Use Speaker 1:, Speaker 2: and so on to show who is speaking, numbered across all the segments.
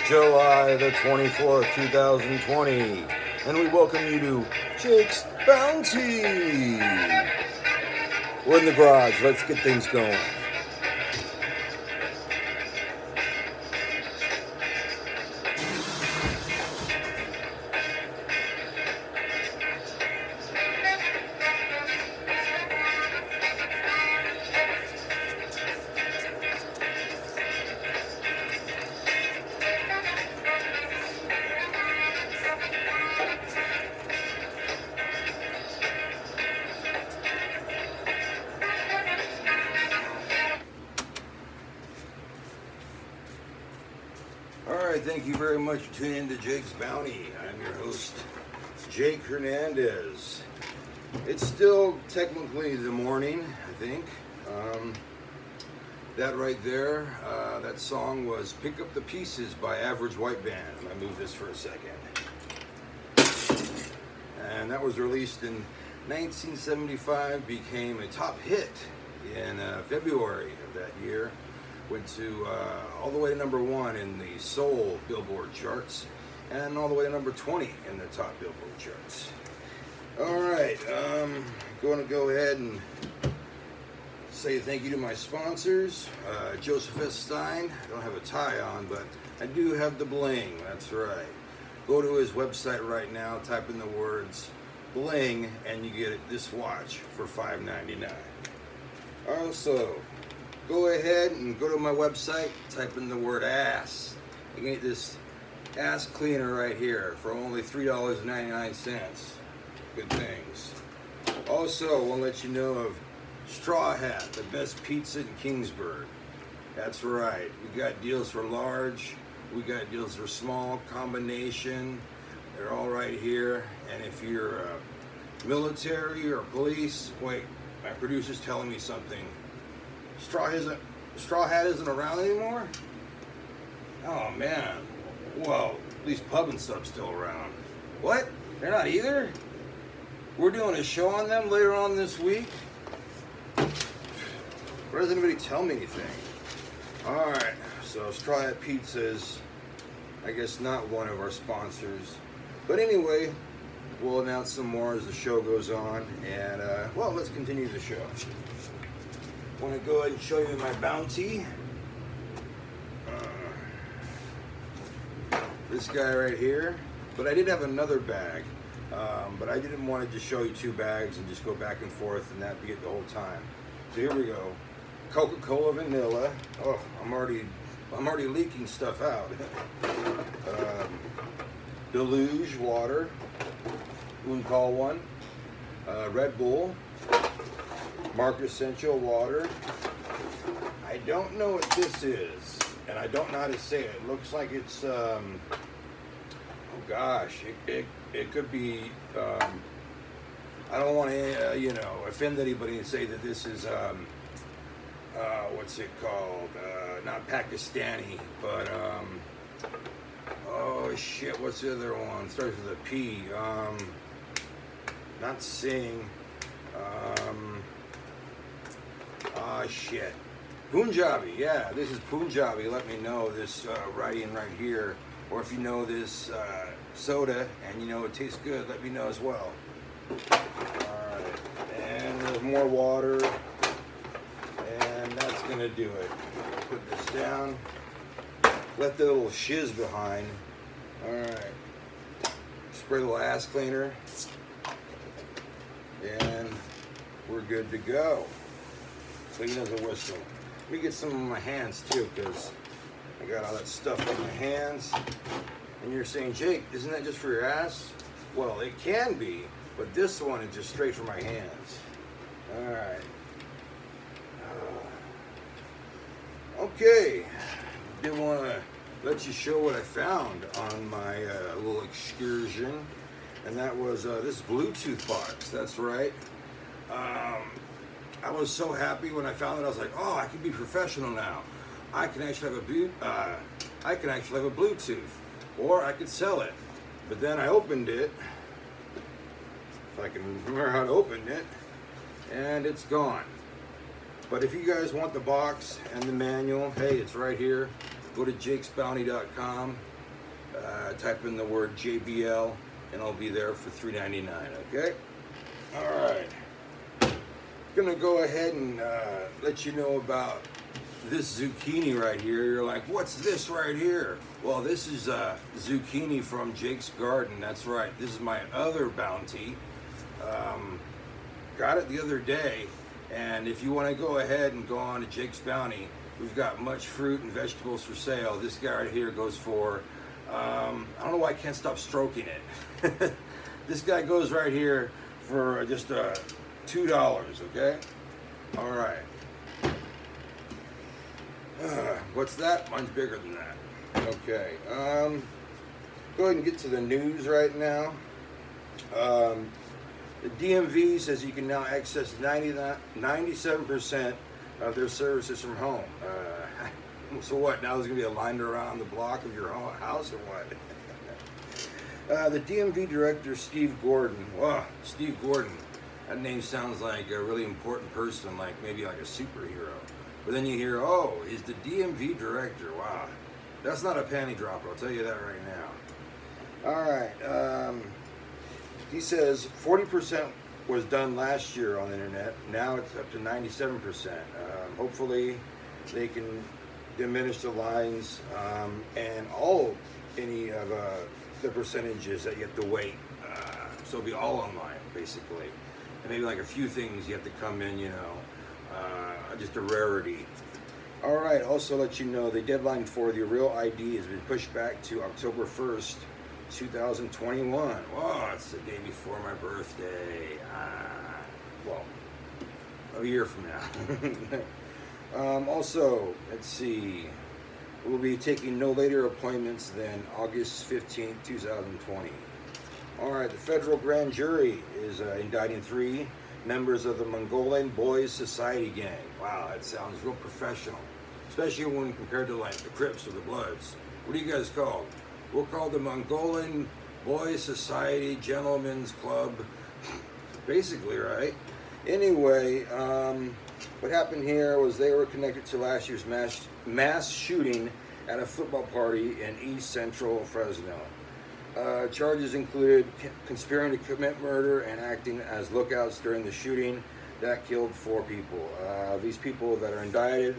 Speaker 1: July the 24th, 2020, and we welcome you to Jake's Bounty. We're in the garage. Let's get things going. Alright, thank you very much for tuning in to Jake's Bounty. I'm your host, Jake Hernandez. It's still technically the morning, I think. That right there, that song was Pick Up the Pieces by Average White Band. I'm going to move this for a second. And that was released in 1975, became a top hit in February of that year. Went to all the way to number 1 in the soul Billboard charts, and all the way to number 20 in the top Billboard charts. All right, going to go ahead and say thank you to my sponsors. Joseph S. Stein. I don't have a tie on, but I do have the bling. That's right. Go to his website right now, type in the words bling, and you get this watch for $5.99. Also, go ahead and go to my website, type in the word ass. You can get this ass cleaner right here for only $3.99. Good things. Also, I want to let you know of Straw Hat, the best pizza in Kingsburg. That's right. We got deals for large. We got deals for small, combination. They're all right here. And if you're military or police, wait, my producer's telling me something. Straw Hat isn't around anymore? Oh man. Well, at least Pub and Sub's still around. What? They're not either? We're doing a show on them later on this week? Why doesn't anybody tell me anything? Alright, so Straw Hat Pizza is, I guess, not one of our sponsors. But anyway, we'll announce some more as the show goes on. And, well, let's continue the show. I want to go ahead and show you my bounty. This guy right here. But I did have another bag. But I didn't want to just show you 2 bags and just go back and forth and that be it the whole time. So here we go. Coca-Cola Vanilla. Oh, I'm already leaking stuff out. Deluge water. Wouldn't call one. Red Bull. Mark Essential water. I don't know what this is, and I don't know how to say it. It looks like it's oh gosh, it could be I don't want to offend anybody and say that this is what's it called, not Pakistani, but oh shit, what's the other one? It starts with a P. Not Sing. Shit. Punjabi, yeah, this is Punjabi. Let me know this writing right here. Or if you know this soda and you know it tastes good, let me know as well. Alright, and there's more water. And that's going to do it. Put this down. Left the little shiz behind. Alright. Spray a little ass cleaner. And we're good to go. Clean as a whistle. Let me get some on my hands too, because I got all that stuff on my hands. And you're saying, Jake, isn't that just for your ass? Well, it can be, but this one is just straight for my hands. Alright. Okay. Did want to let you show what I found on my little excursion. And that was this Bluetooth box. That's right. I was so happy when I found it. I was like, "Oh, I can be professional now. I can actually have a Bluetooth, or I could sell it." But then I opened it, if I can remember how to open it, and it's gone. But if you guys want the box and the manual, hey, it's right here. Go to jakesbounty.com. Type in the word JBL and I'll be there for $3.99. Okay. All right. Gonna go ahead and let you know about this zucchini right here. You're like, what's this right here? Well, this is zucchini from Jake's Garden. That's right. This is my other bounty. Got it the other day. And if you want to go ahead and go on to Jake's Bounty, we've got much fruit and vegetables for sale. This guy right here goes for, I don't know why I can't stop stroking it. This guy goes right here for just $2, okay? All right. What's that? Mine's bigger than that. Okay. Go ahead and get to the news right now. The DMV says you can now access 97% of their services from home. So what? Now there's going to be a line around the block of your house or what? The DMV director, Steve Gordon. Wow, Steve Gordon. That name sounds like a really important person, like maybe like a superhero. But then you hear, oh, he's the DMV director. Wow. That's not a panty dropper, I'll tell you that right now. All right. He says 40% was done last year on the internet. Now it's up to 97%. Hopefully they can diminish the lines and any of the percentages that you have to wait. So it'll be all online, basically. And maybe like a few things you have to come in, just a rarity. All right, also let you know the deadline for the Real ID has been pushed back to October 1st, 2021. Whoa, it's the day before my birthday. Well, a year from now. Also, let's see. We'll be taking no later appointments than August 15th, 2020. All right, the federal grand jury is indicting 3 members of the Mongolian Boys Society gang. Wow, that sounds real professional, especially when compared to like the Crips or the Bloods. What are you guys called? We're called the Mongolian Boys Society Gentlemen's Club, basically, right? Anyway, what happened here was they were connected to last year's mass shooting at a football party in East Central Fresno. Charges included conspiring to commit murder and acting as lookouts during the shooting that killed 4 people. These people that are indicted: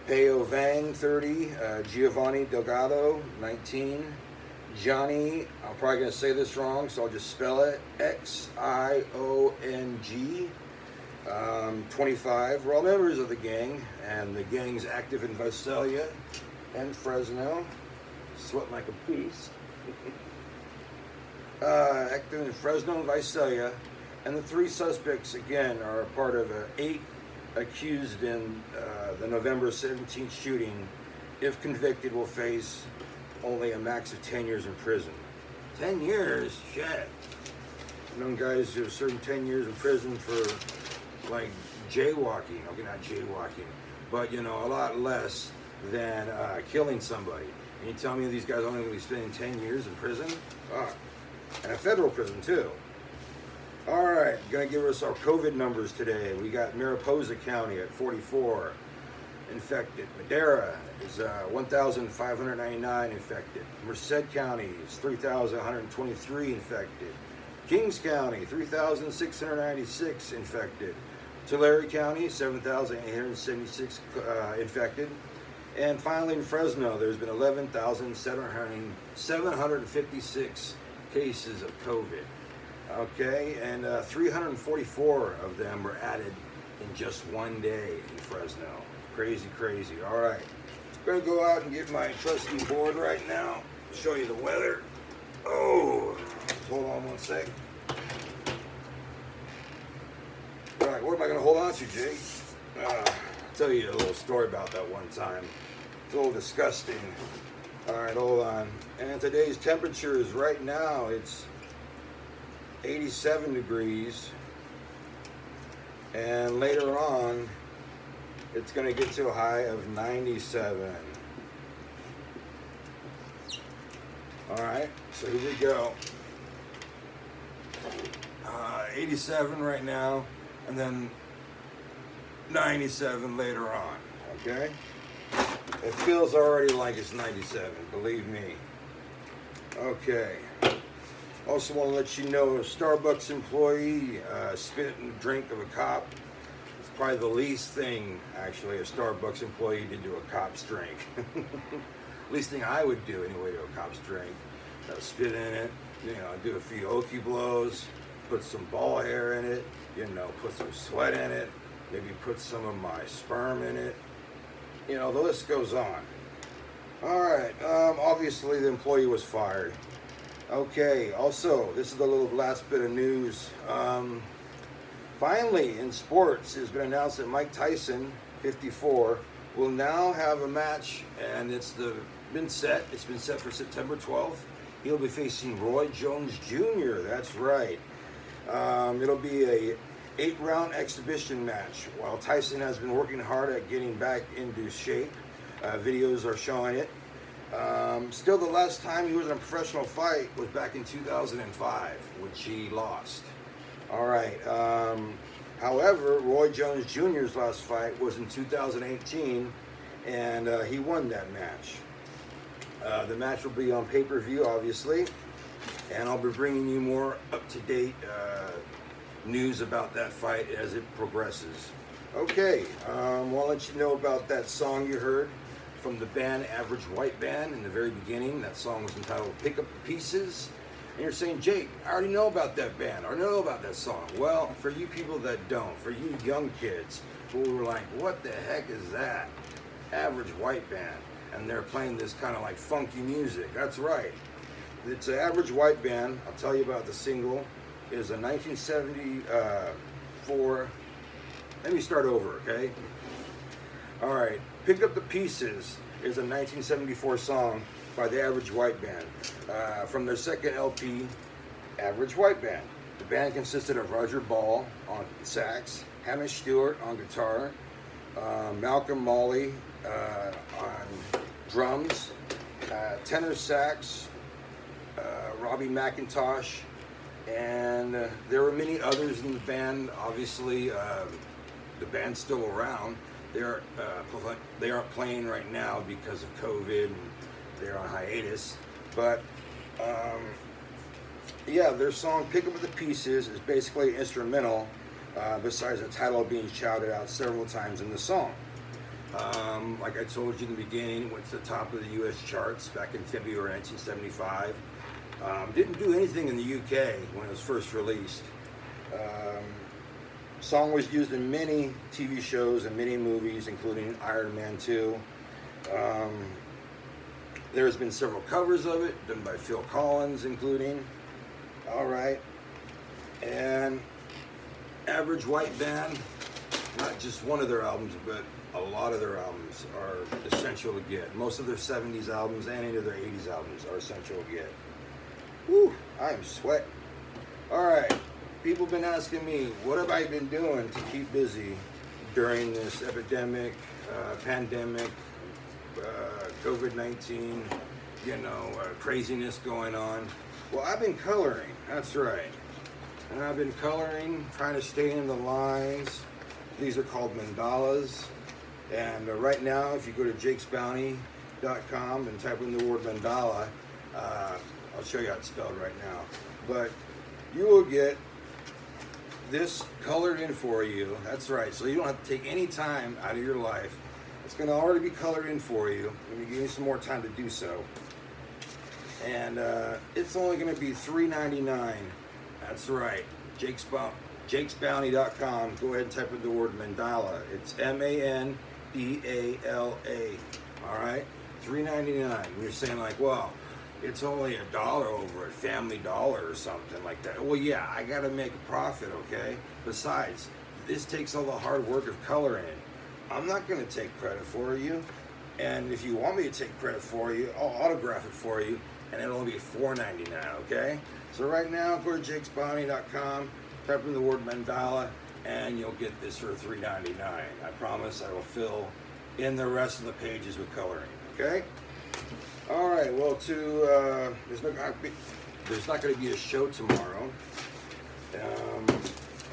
Speaker 1: Peo Vang, 30, Giovanni Delgado, 19, Johnny, I'm probably going to say this wrong, so I'll just spell it, Xiong, 25. We're all members of the gang, and the gang's active in Visalia and Fresno. Sweating like a beast. Active in Fresno and Visalia, and the 3 suspects again are a part of 8 accused in the November 17th shooting. If convicted, will face only a max of 10 years in prison. 10 years? Shit. I've known guys who have served 10 years in prison for like jaywalking. Okay, not jaywalking, but a lot less than killing somebody. And you tell me these guys are only going to be spending 10 years in prison? And a federal prison too. All right, gonna give us our COVID numbers today. We got Mariposa County at 44 infected. Madera is 1,599 infected. Merced County is 3,123 infected. Kings County, 3,696 infected. Tulare County, 7,876 infected. And finally in Fresno, there's been 11,756 cases of COVID. Okay, and 344 of them were added in just one day in Fresno. Crazy, crazy. All right, I'm gonna go out and get my trusty board right now. Show you the weather. Oh, hold on one sec. All right, what am I gonna hold on to, Jake? I'll tell you a little story about that one time. It's a little disgusting. All right, hold on. And today's temperature is right now, it's 87 degrees. And later on, it's going to get to a high of 97. All right, so here we go. 87 right now, and then 97 later on, okay? It feels already like it's 97, believe me. Okay. Also want to let you know a Starbucks employee spit in the drink of a cop. It's probably the least thing, actually, a Starbucks employee did to a cop's drink. Least thing I would do anyway to a cop's drink. Spit in it, do a few okie blows, put some ball hair in it, put some sweat in it, maybe put some of my sperm in it. The list goes on. All right, obviously the employee was fired. Okay, also, this is the little last bit of news. Finally, in sports, it's been announced that Mike Tyson, 54, will now have a match, and it's been set for September 12th. He'll be facing Roy Jones Jr., that's right. It'll be a 8-round exhibition match. While Tyson has been working hard at getting back into shape, videos are showing it. Still, the last time he was in a professional fight was back in 2005, which he lost. All right. However, Roy Jones Jr.'s last fight was in 2018, and he won that match. The match will be on pay-per-view, obviously, and I'll be bringing you more up-to-date news about that fight as it progresses. Okay, I want to let you know about that song you heard from the band Average White Band in the very beginning. That song was entitled Pick Up the Pieces. And you're saying, Jake, I already know about that band. I already know about that song. Well, for you people that don't, for you young kids who were like, what the heck is that? Average White Band. And they're playing this kind of like funky music. That's right. It's an Average White Band. I'll tell you about the single. It is a 1974. Let me start over, okay? All right. Pick Up the Pieces is a 1974 song by the Average White Band from their second LP, Average White Band. The band consisted of Roger Ball on sax, Hamish Stewart on guitar, Malcolm Molly on drums, tenor sax, Robbie McIntosh, and there were many others in the band. Obviously, the band's still around. They aren't playing right now because of COVID, and they're on hiatus. But yeah, their song "Pick Up the Pieces" is basically instrumental. Besides the title being shouted out several times in the song. Like I told you in the beginning, it went to the top of the U.S. charts back in February 1975. Didn't do anything in the UK when it was first released. Song was used in many TV shows and many movies, including Iron Man 2. There's been several covers of it, done by Phil Collins, including. All right. And Average White Band, not just one of their albums, but a lot of their albums are essential to get. Most of their 70s albums and any of their 80s albums are essential to get. Whew, I am sweating. All right, people have been asking me, what have I been doing to keep busy during this epidemic, pandemic, COVID-19, craziness going on? Well, I've been coloring, that's right. And I've been coloring, trying to stay in the lines. These are called mandalas. And right now, if you go to jakesbounty.com and type in the word mandala, I'll show you how it's spelled right now. But you will get this colored in for you. That's right. So you don't have to take any time out of your life. It's going to already be colored in for you. Let me give you some more time to do so. And it's only going to be $3.99. That's right. jakesbounty.com. Go ahead and type in the word mandala. It's MANDALA. All right? $3.99. You're saying like, well, it's only $1 over at Family Dollar or something like that. Well, yeah, I got to make a profit, okay? Besides, this takes all the hard work of coloring. I'm not going to take credit for you. And if you want me to take credit for you, I'll autograph it for you, and it'll only be $4.99, okay? So right now, go to jakesbounty.com, type in the word mandala, and you'll get this for $3.99. I promise I will fill in the rest of the pages with coloring, okay? All right, well, there's not going to be a show tomorrow.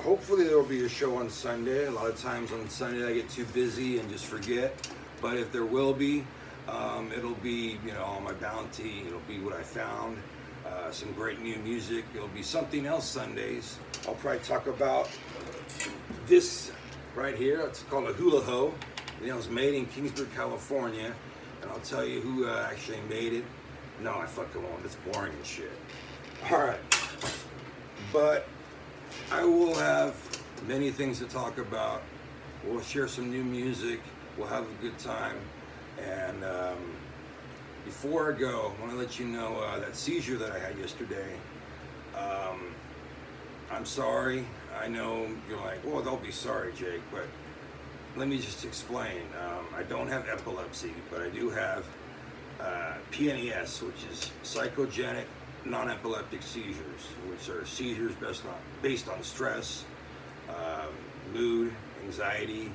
Speaker 1: Hopefully there will be a show on Sunday. A lot of times on Sunday I get too busy and just forget. But if there will be, It'll be, on my bounty. It'll be what I found. Some great new music. It'll be something else Sundays. I'll probably talk about this right here. It's called a hula ho. It was made in Kingsburg, California, and I'll tell you who actually made it. No, I fucking won't. It's boring and shit. All right, but I will have many things to talk about. We'll share some new music. We'll have a good time. And before I go, I want to let you know that seizure that I had yesterday. I'm sorry. I know you're like, well, don't be sorry, Jake, but let me just explain. I don't have epilepsy, but I do have PNES, which is psychogenic non-epileptic seizures, which are seizures based on stress, mood, anxiety,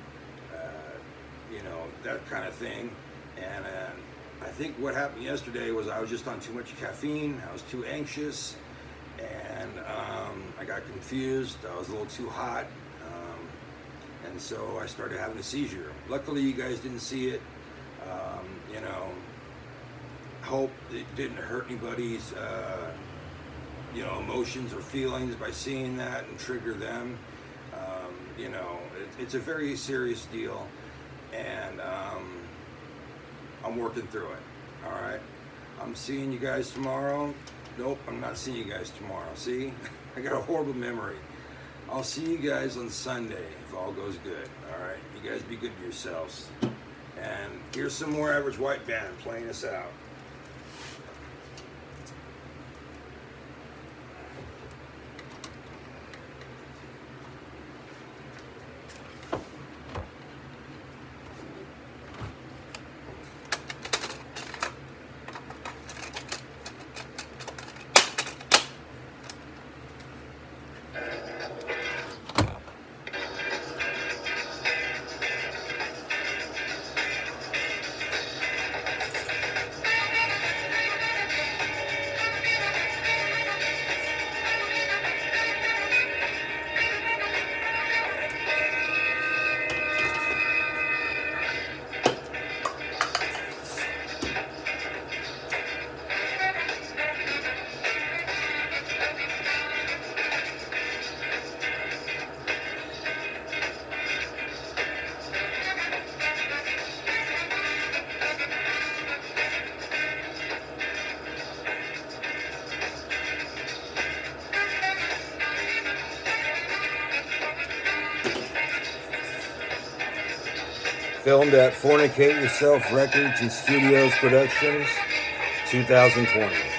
Speaker 1: that kind of thing. And I think what happened yesterday was I was just on too much caffeine. I was too anxious, and I got confused. I was a little too hot, and so I started having a seizure. Luckily, you guys didn't see it. Hope it didn't hurt anybody's emotions or feelings by seeing that and trigger them. It's a very serious deal, and I'm working through it. All right, I'm seeing you guys tomorrow. Nope, I'm not seeing you guys tomorrow. See, I got a horrible memory. I'll see you guys on Sunday if all goes good. All right, you guys be good to yourselves. And here's some more Average White Band playing us out. Filmed at Fornicate Yourself Records and Studios Productions, 2020.